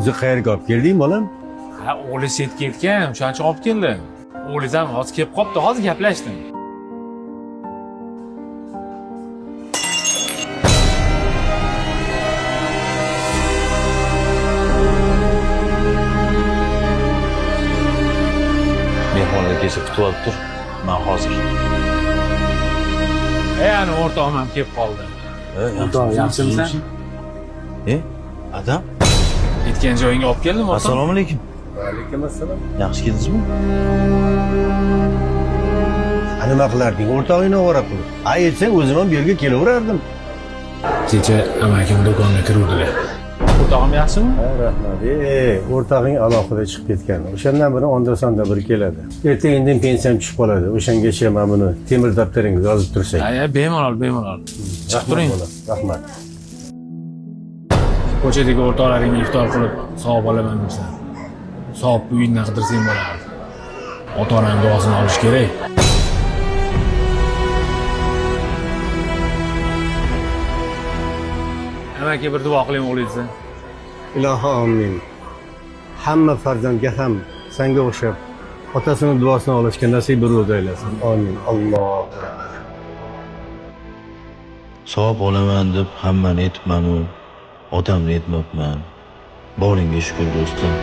o'zi qayerga olib kelding bolam? Ha, o'g'li setga ketgan, o'shaning uchun olib keldim. O'g'liz ham hozir kelib qopti, hozir gaplashdim. Mehmonlar kecha kutib olib tur. Men hozir. Ani o'rtog'im ham kelib qoldi. Yaxshimisan? Adam? Ketgan joyingga olib keldim, o'rtog'im. Assalomu alaykum. Alaykum assalom. Yaxshi keldingizmi? Nima qilarding? O'rtog'ingni ovora qilib. Aytsang o'zim ham bu yerga kelaverardim. Kecha amakim do'konga kiruvdilar. O'rtog'im yaxshimi? Ha, rahmat. O'rtog'ing alohida chiqib ketgan. O'shandan beri onda-sonda bir keladi. Ertaga indin pensiyam tushib qoladi. O'shangacha men buni temir daftaringizga yozib tursak. Ha, bemalol. Chiqib turing. Rahmat. Ko'chadagi o'rtoqlaringga iftor qilib savob olaman debsan. Savob uyingdan qidirsang bo'lardi. Ota-onang duosini olish kerak. Amaki bir duo qiling o'g'lingizni. Ilohi amin. Hamma farzandga ham senga o'xshab otasini duosini olishga nasib bir aylasin. Amin. Alloh. Savob olaman deb hammani aytibman-u, otamni aytmabman. Boringga shukr do'stim.